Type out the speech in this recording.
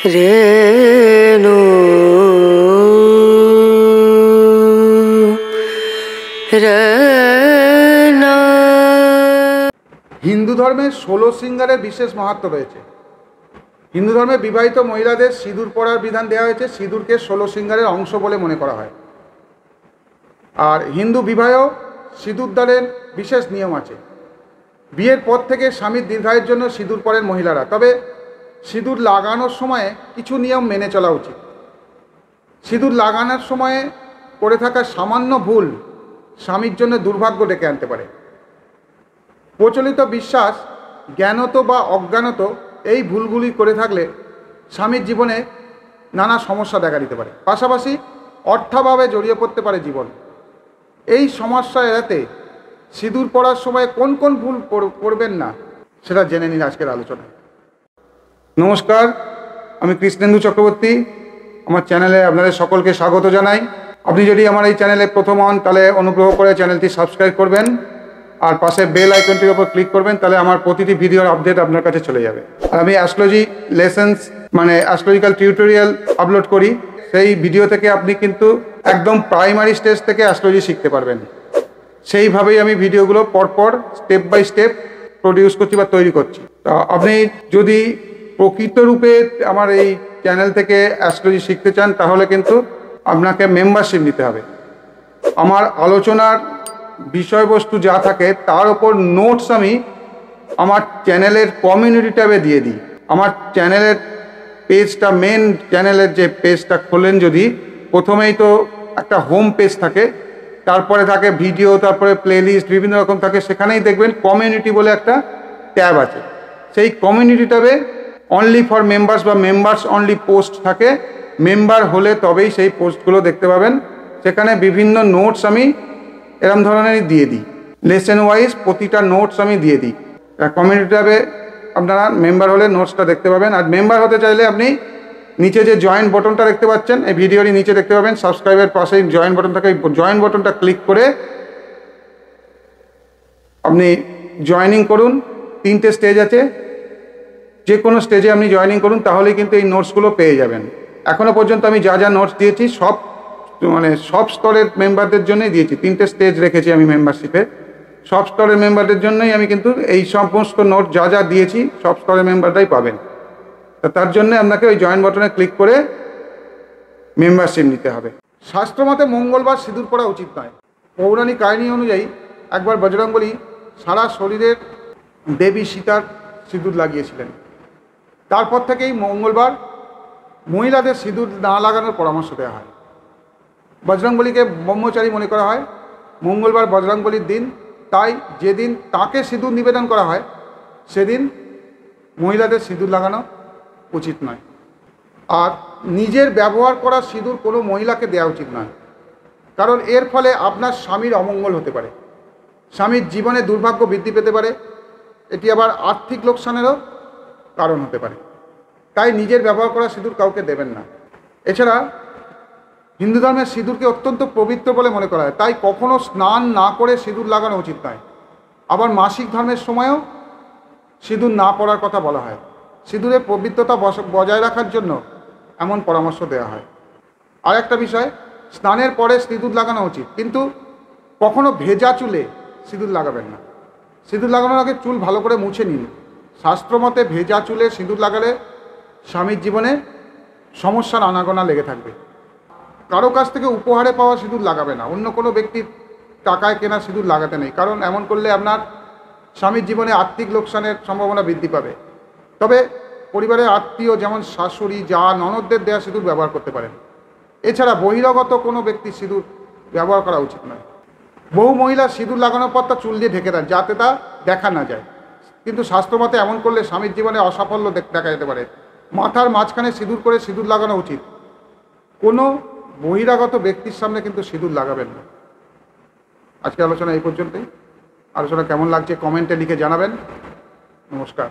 রেণু রেণা। হিন্দু ধর্মের 16 শৃঙ্গারের বিশেষ মাহাত্ম্য রয়েছে। হিন্দু ধর্মে বিবাহিত মহিলাদের সিঁদুর পরার বিধান দেওয়া হয়েছে। সিঁদুরকে 16 শৃঙ্গারের অংশ বলে মনে করা হয়। আর হিন্দু বিবাহেও সিঁদুরদানের বিশেষ নিয়ম আছে। বিয়ের পর থেকে স্বামীর দীর্ঘায়ুর জন্য সিঁদুর পরেন মহিলারা। তবে সিঁদুর লাগানোর সময়ে কিছু নিয়ম মেনে চলা উচিত। সিঁদুর লাগানোর সময়ে করে থাকা সামান্য ভুল স্বামীর জন্য দুর্ভাগ্য ডেকে আনতে পারে। প্রচলিত বিশ্বাস, জ্ঞানত বা অজ্ঞানত এই ভুলগুলি করে থাকলে স্বামীর জীবনে নানা সমস্যা দেখা দিতে পারে। পাশাপাশি অর্থাভাবে জড়িয়ে পড়তে পারে জীবন। এই সমস্যা এড়াতে সিঁদুর পরার সময় কোন কোন ভুল করবেন না সেটা জেনে নিন আজকের আলোচনায়। নমস্কার, আমি কৃষ্ণেন্দু চক্রবর্তী। আমার চ্যানেলে আপনাদের সকলকে স্বাগত জানাই। আপনি যদি আমার এই চ্যানেলে প্রথম হন তাহলে অনুগ্রহ করে চ্যানেলটি সাবস্ক্রাইব করবেন আর পাশে বেল আইকনটির উপর ক্লিক করবেন, তাহলে আমার প্রতিটি ভিডিওর আপডেট আপনার কাছে চলে যাবে। আর আমি অ্যাস্ট্রোলজি লেসেন্স মানে অ্যাস্ট্রোলজিক্যাল টিউটোরিয়াল আপলোড করি। সেই ভিডিও থেকে আপনি কিন্তু একদম প্রাইমারি স্টেজ থেকে অ্যাস্ট্রোলজি শিখতে পারবেন। সেইভাবেই আমি ভিডিওগুলো পরপর স্টেপ বাই স্টেপ প্রডিউস করছি বা তৈরি করছি। তো আপনি যদি প্রকৃত রূপে আমার এই চ্যানেল থেকে অ্যাস্ট্রোলজি শিখতে চান তাহলে কিন্তু আপনাকে মেম্বারশিপ নিতে হবে। আমার আলোচনার বিষয়বস্তু যা থাকে তার ওপর নোটস আমি আমার চ্যানেলের কমিউনিটি ট্যাবে দিয়ে দিই। আমার চ্যানেলের পেজটা, মেন চ্যানেলের যে পেজটা খোলেন যদি, প্রথমেই তো একটা হোম পেজ থাকে, তারপরে থাকে ভিডিও, তারপরে প্লেলিস্ট বিভিন্ন রকম থাকে। সেখানেই দেখবেন কমিউনিটি বলে একটা ট্যাব আছে। সেই কমিউনিটি ট্যাবে অনলি ফর মেম্বার্স বা মেম্বার্স অনলি পোস্ট থাকে। মেম্বার হলে তবেই সেই পোস্টগুলো দেখতে পাবেন। সেখানে বিভিন্ন নোটস আমি এরম ধরনেরই দিয়ে দিই, লেসেন ওয়াইজ প্রতিটা নোটস আমি দিয়ে দিই। কমিউনিটি ট্যাবে আপনারা মেম্বার হলে নোটসটা দেখতে পাবেন। আর মেম্বার হতে চাইলে আপনি নিচে যে জয়েন বটনটা দেখতে পাচ্ছেন, এই ভিডিওরই নিচে দেখতে পাবেন, সাবস্ক্রাইবের পাশেই জয়েন বটন থাকে। এই জয়েন বটনটা ক্লিক করে আপনি জয়েনিং করুন। 3টে স্টেজ আছে, যে কোনো স্টেজে আপনি জয়েনিং করুন, তাহলেই কিন্তু এই নোটসগুলো পেয়ে যাবেন। এখনও পর্যন্ত আমি যা যা নোটস দিয়েছি সব স্তরের মেম্বারদের জন্যই দিয়েছি। 3টে স্টেজ রেখেছি আমি মেম্বারশিপে। সব স্তরের মেম্বারদের জন্যই আমি কিন্তু এই সমস্ত নোট যা যা দিয়েছি সব স্তরের মেম্বাররাই পাবেন। তার জন্য আপনাকে ওই জয়েন বটনে ক্লিক করে মেম্বারশিপ নিতে হবে। শাস্ত্রমতে মঙ্গলবার সিঁদুর পরা উচিত নয়। পৌরাণিক কাহিনী অনুযায়ী একবার বজরংবলী সারা শরীরের দেবী সীতার সিঁদুর লাগিয়েছিলেন। তারপর থেকেই মঙ্গলবার মহিলাদের সিঁদুর না লাগানোর পরামর্শ দেওয়া হয়। বজরংবলীকে ব্রহ্মচারী মনে করা হয়। মঙ্গলবার বজরংবলীর দিন, তাই যেদিন তাকে সিঁদুর নিবেদন করা হয় সেদিন মহিলাদের সিঁদুর লাগানো উচিত নয়। আর নিজের ব্যবহার করা সিঁদুর কোনো মহিলাকে দেওয়া উচিত নয়, কারণ এর ফলে আপনার স্বামীর অমঙ্গল হতে পারে, স্বামীর জীবনে দুর্ভাগ্য বৃদ্ধি পেতে পারে। এটি আবার আর্থিক লোকসানেরও কারণ হতে পারে। তাই নিজের ব্যবহার করা সিঁদুর কাউকে দেবেন না। এছাড়া হিন্দু ধর্মের সিঁদুরকে অত্যন্ত পবিত্র বলে মনে করা হয়, তাই কখনো স্নান না করে সিঁদুর লাগানো উচিত নয়। আবার মাসিক ধর্মের সময়ও সিঁদুর না পরার কথা বলা হয়। সিঁদুরের পবিত্রতা বজায় রাখার জন্য এমন পরামর্শ দেওয়া হয়। আর একটা বিষয়, স্নানের পরে সিঁদুর লাগানো উচিত, কিন্তু কখনো ভেজা চুলে সিঁদুর লাগাবেন না। সিঁদুর লাগানোর আগে চুল ভালো করে মুছে নিন। শাস্ত্রমতে ভেজা চুলে সিঁদুর লাগালে স্বামীর জীবনে সমস্যার আনাগোনা লেগে থাকবে। কারো কাছ থেকে উপহারে পাওয়া সিঁদুর লাগাবে না। অন্য কোনো ব্যক্তির টাকায় কেনা সিঁদুর লাগাতে নেই, কারণ এমন করলে আপনার স্বামীর জীবনে আর্থিক লোকসানের সম্ভাবনা বৃদ্ধি পাবে। তবে পরিবারের আত্মীয় যেমন শাশুড়ি, যা, ননদদের দেওয়া সিঁদুর ব্যবহার করতে পারেন। এছাড়া বহিরাগত কোনো ব্যক্তির সিঁদুর ব্যবহার করা উচিত নয়। বহু মহিলা সিঁদুর লাগানোর পর তা চুল দিয়ে ঢেকে দেন যাতে তা দেখা না যায়, কিন্তু শাস্ত্রমতে এমন করলে স্বামীর জীবনে অসাফল্য দেখা যেতে পারে। মাথার মাঝখানে সিঁদুর করে সিঁদুর লাগানো উচিত। কোনো বহিরাগত ব্যক্তির সামনে কিন্তু সিঁদুর লাগাবেন না। আজকে আলোচনা এই পর্যন্তই। আলোচনা কেমন লাগছে কমেন্টে লিখে জানাবেন। নমস্কার।